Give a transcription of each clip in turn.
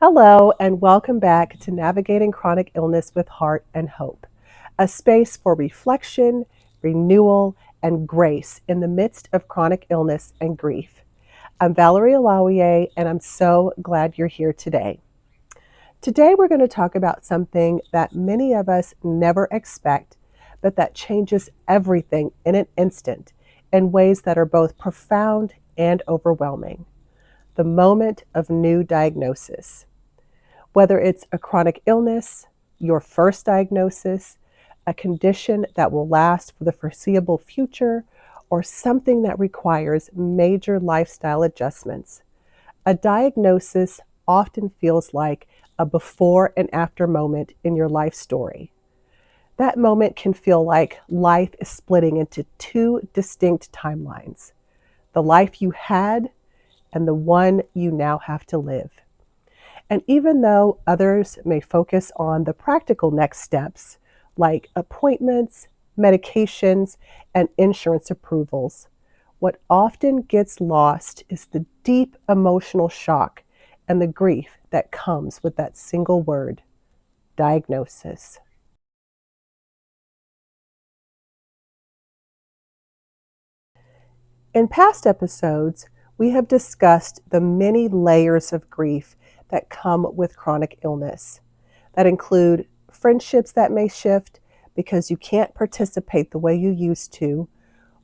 Hello, and welcome back to Navigating Chronic Illness with Heart and Hope, a space for reflection, renewal, and grace in the midst of chronic illness and grief. I'm Valerie Alawiye, and I'm so glad you're here today. Today, we're going to talk about something that many of us never expect, but that changes everything in an instant in ways that are both profound and overwhelming. The moment of new diagnosis. Whether it's a chronic illness, your first diagnosis, a condition that will last for the foreseeable future, or something that requires major lifestyle adjustments, a diagnosis often feels like a before and after moment in your life story. That moment can feel like life is splitting into two distinct timelines, the life you had and the one you now have to live. And even though others may focus on the practical next steps, like appointments, medications, and insurance approvals, what often gets lost is the deep emotional shock and the grief that comes with that single word, diagnosis. In past episodes, we have discussed the many layers of grief that come with chronic illness, that include friendships that may shift because you can't participate the way you used to,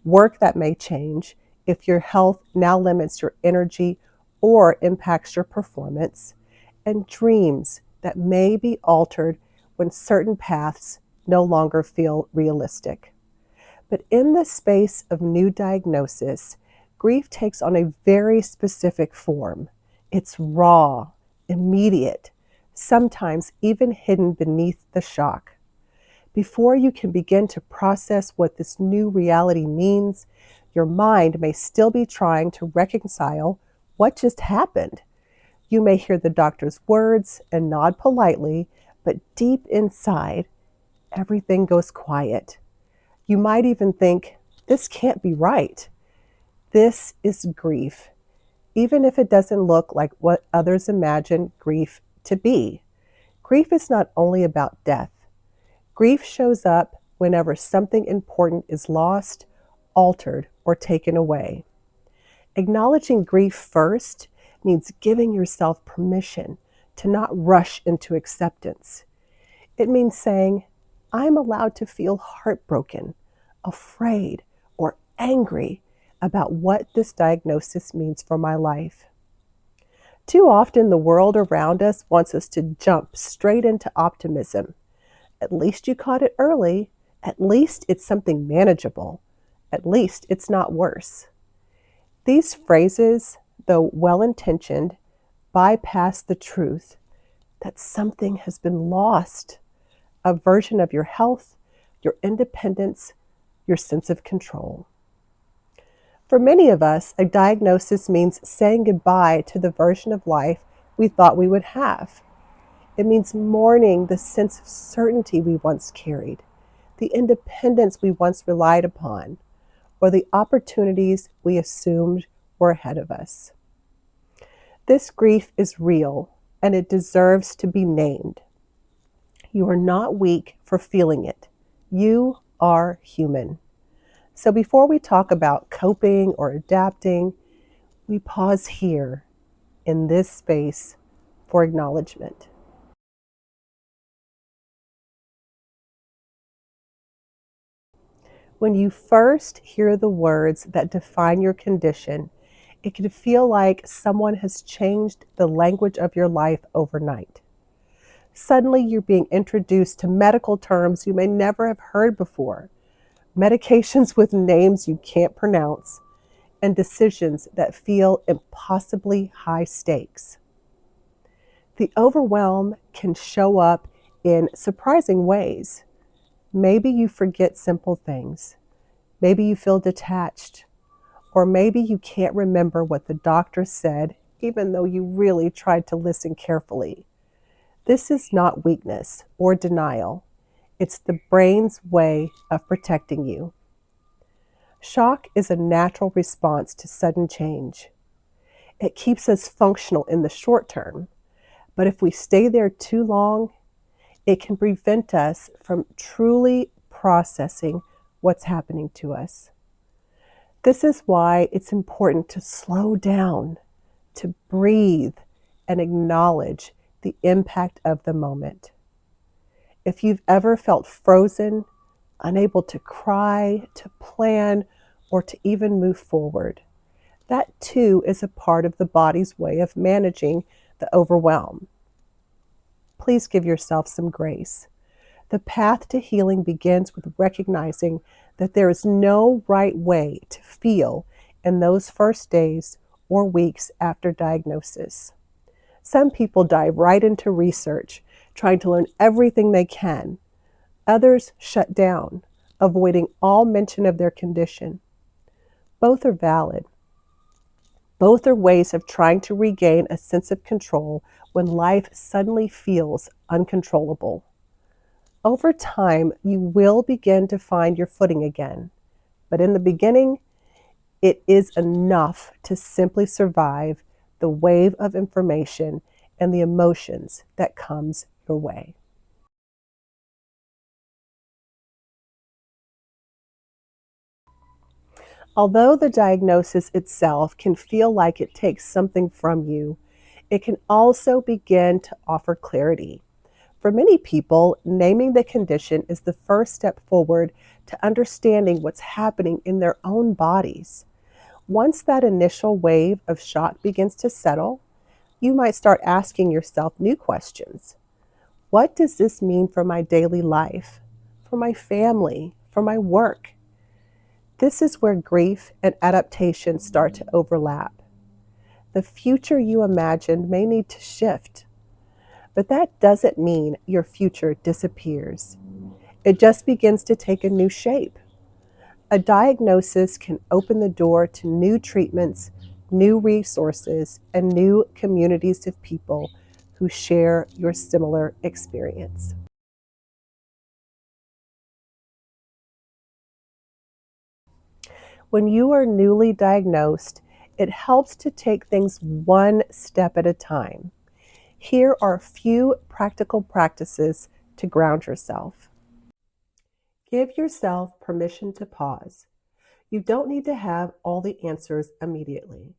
work that may change if your health now limits your energy or impacts your performance, and dreams that may be altered when certain paths no longer feel realistic. But in the space of new diagnosis, grief takes on a very specific form. It's raw, immediate, sometimes even hidden beneath the shock. Before you can begin to process what this new reality means, your mind may still be trying to reconcile what just happened. You may hear the doctor's words and nod politely, but deep inside, everything goes quiet. You might even think, this can't be right. This is grief, even if it doesn't look like what others imagine grief to be. Grief is not only about death. Grief shows up whenever something important is lost, altered, or taken away. Acknowledging grief first means giving yourself permission to not rush into acceptance. It means saying, I'm allowed to feel heartbroken, afraid, or angry about what this diagnosis means for my life. Too often, the world around us wants us to jump straight into optimism. At least you caught it early. At least it's something manageable. At least it's not worse. These phrases, though well-intentioned, bypass the truth that something has been lost, a version of your health, your independence, your sense of control. For many of us, a diagnosis means saying goodbye to the version of life we thought we would have. It means mourning the sense of certainty we once carried, the independence we once relied upon, or the opportunities we assumed were ahead of us. This grief is real, and it deserves to be named. You are not weak for feeling it. You are human. So before we talk about coping or adapting, we pause here in this space for acknowledgement. When you first hear the words that define your condition, it can feel like someone has changed the language of your life overnight. Suddenly, you're being introduced to medical terms you may never have heard before, medications with names you can't pronounce, and decisions that feel impossibly high stakes. The overwhelm can show up in surprising ways. Maybe you forget simple things. Maybe you feel detached. Or maybe you can't remember what the doctor said, even though you really tried to listen carefully. This is not weakness or denial. It's the brain's way of protecting you. Shock is a natural response to sudden change. It keeps us functional in the short term, But if we stay there too long, it can prevent us from truly processing what's happening to us. This is why it's important to slow down, to breathe, and acknowledge the impact of the moment. If you've ever felt frozen, unable to cry, to plan, or to even move forward, that too is a part of the body's way of managing the overwhelm. Please give yourself some grace. The path to healing begins with recognizing that there is no right way to feel in those first days or weeks after diagnosis. Some people dive right into research, trying to learn everything they can. Others shut down, avoiding all mention of their condition. Both are valid. Both are ways of trying to regain a sense of control when life suddenly feels uncontrollable. Over time, you will begin to find your footing again. But in the beginning, it is enough to simply survive the wave of information and the emotions that comes your way. Although the diagnosis itself can feel like it takes something from you, it can also begin to offer clarity. For many people, naming the condition is the first step forward to understanding what's happening in their own bodies. Once that initial wave of shock begins to settle, you might start asking yourself new questions. What does this mean for my daily life, for my family, for my work? This is where grief and adaptation start to overlap. The future you imagined may need to shift, but that doesn't mean your future disappears. It just begins to take a new shape. A diagnosis can open the door to new treatments, new resources, and new communities of people who share your similar experience. When you are newly diagnosed, it helps to take things one step at a time. Here are a few practical practices to ground yourself. Give yourself permission to pause. You don't need to have all the answers immediately.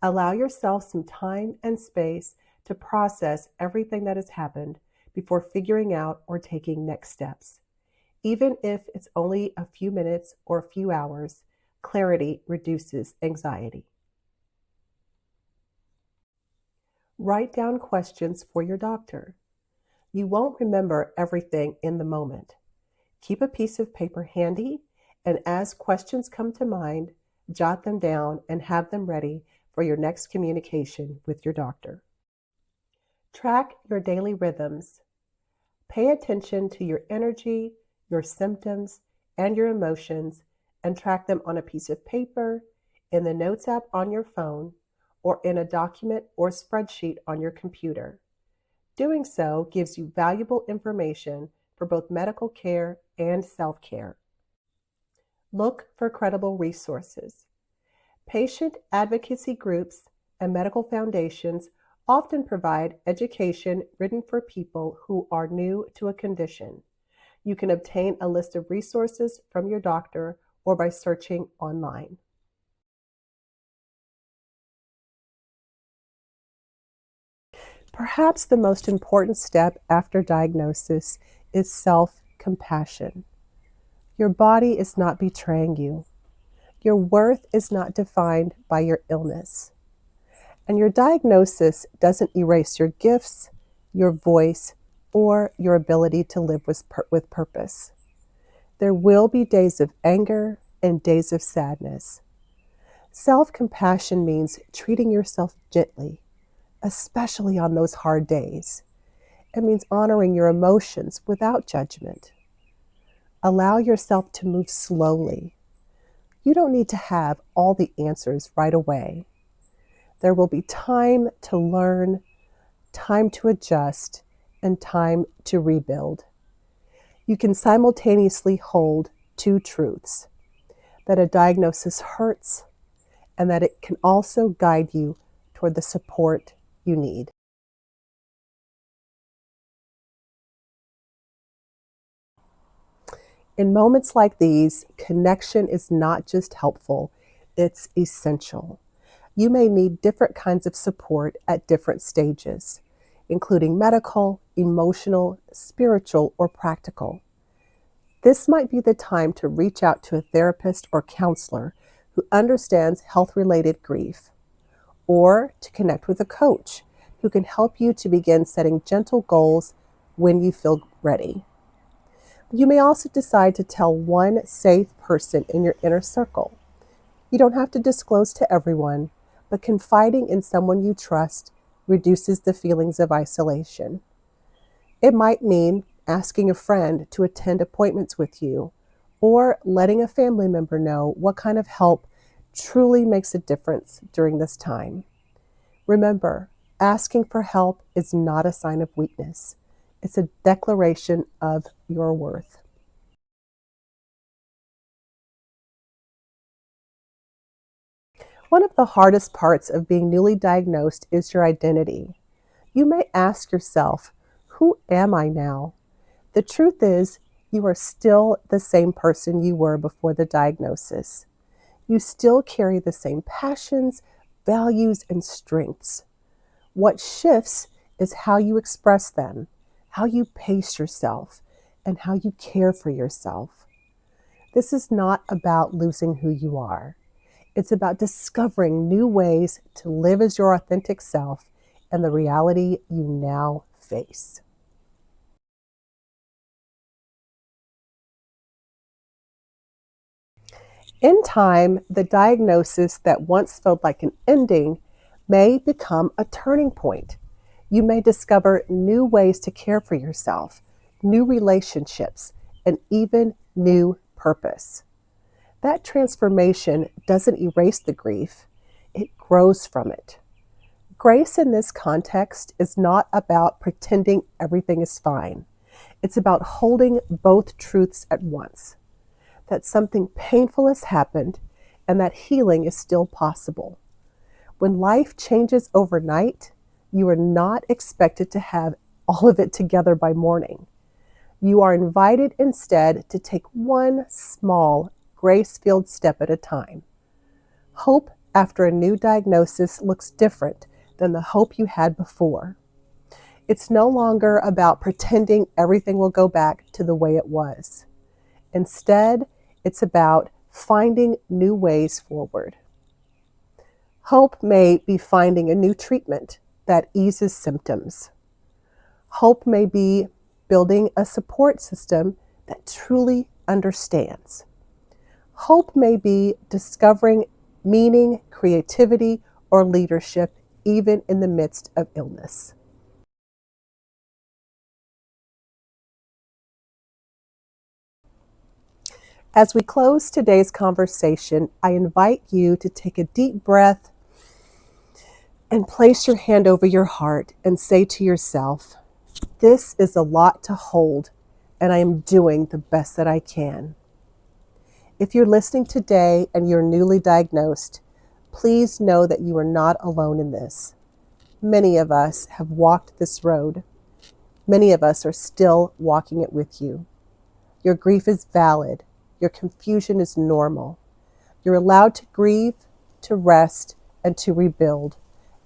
Allow yourself some time and space to process everything that has happened before figuring out or taking next steps. Even if it's only a few minutes or a few hours, clarity reduces anxiety. Write down questions for your doctor. You won't remember everything in the moment. Keep a piece of paper handy, and as questions come to mind, jot them down and have them ready for your next communication with your doctor. Track your daily rhythms. Pay attention to your energy, your symptoms, and your emotions, and track them on a piece of paper, in the Notes app on your phone, or in a document or spreadsheet on your computer. Doing so gives you valuable information for both medical care and self-care. Look for credible resources. Patient advocacy groups and medical foundations often provide education written for people who are new to a condition. You can obtain a list of resources from your doctor or by searching online. Perhaps the most important step after diagnosis is self-compassion. Your body is not betraying you. Your worth is not defined by your illness. And your diagnosis doesn't erase your gifts, your voice, or your ability to live with purpose. There will be days of anger and days of sadness. Self-compassion means treating yourself gently, especially on those hard days. It means honoring your emotions without judgment. Allow yourself to move slowly. You don't need to have all the answers right away. There will be time to learn, time to adjust, and time to rebuild. You can simultaneously hold two truths: that a diagnosis hurts, and that it can also guide you toward the support you need. In moments like these, connection is not just helpful, it's essential. You may need different kinds of support at different stages, including medical, emotional, spiritual, or practical. This might be the time to reach out to a therapist or counselor who understands health-related grief, or to connect with a coach who can help you to begin setting gentle goals when you feel ready. You may also decide to tell one safe person in your inner circle. You don't have to disclose to everyone, but confiding in someone you trust reduces the feelings of isolation. It might mean asking a friend to attend appointments with you, or letting a family member know what kind of help truly makes a difference during this time. Remember, asking for help is not a sign of weakness. It's a declaration of your worth. One of the hardest parts of being newly diagnosed is your identity. You may ask yourself, who am I now? The truth is, you are still the same person you were before the diagnosis. You still carry the same passions, values, and strengths. What shifts is how you express them, how you pace yourself, and how you care for yourself. This is not about losing who you are. It's about discovering new ways to live as your authentic self and the reality you now face. In time, the diagnosis that once felt like an ending may become a turning point. You may discover new ways to care for yourself, new relationships, and even new purpose. That transformation doesn't erase the grief, it grows from it. Grace in this context is not about pretending everything is fine. It's about holding both truths at once. That something painful has happened and that healing is still possible. When life changes overnight, you are not expected to have all of it together by morning. You are invited instead to take one small, grace-filled step at a time. Hope after a new diagnosis looks different than the hope you had before. It's no longer about pretending everything will go back to the way it was. Instead, it's about finding new ways forward. Hope may be finding a new treatment that eases symptoms. Hope may be building a support system that truly understands. Hope may be discovering meaning, creativity, or leadership even in the midst of illness. As we close today's conversation, I invite you to take a deep breath and place your hand over your heart and say to yourself, this is a lot to hold, and I am doing the best that I can. If you're listening today and you're newly diagnosed, please know that you are not alone in this. Many of us have walked this road. Many of us are still walking it with you. Your grief is valid. Your confusion is normal. You're allowed to grieve, to rest, and to rebuild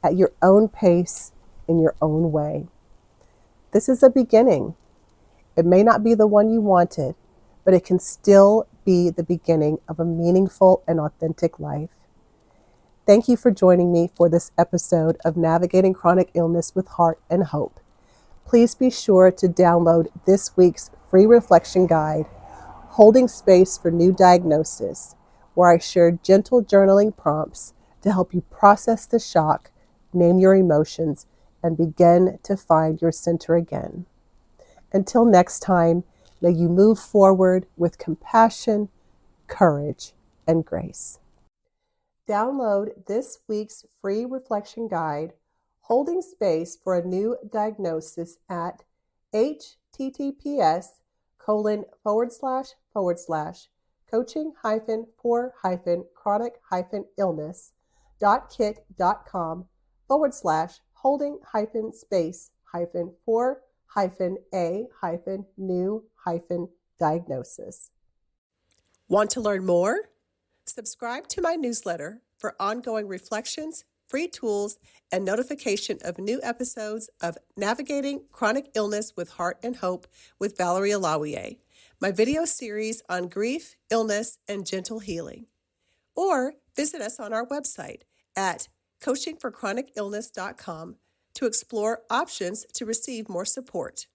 at your own pace, in your own way. This is a beginning. It may not be the one you wanted, but it can still be the beginning of a meaningful and authentic life. Thank you for joining me for this episode of Navigating Chronic Illness with Heart and Hope. Please be sure to download this week's free reflection guide, Holding Space for New Diagnosis, where I share gentle journaling prompts to help you process the shock, name your emotions, and begin to find your center again. Until next time, may you move forward with compassion, courage, and grace. Download this week's free reflection guide, Holding Space for a New Diagnosis at https://coaching-for-illness.kit.com/holding-space-for-a-new-diagnosis. Want to learn more? Subscribe to my newsletter for ongoing reflections, free tools, and notification of new episodes of Navigating Chronic Illness with Heart and Hope with Valerie Alawiye, my video series on grief, illness, and gentle healing. Or visit us on our website at coachingforchronicillness.com to explore options to receive more support.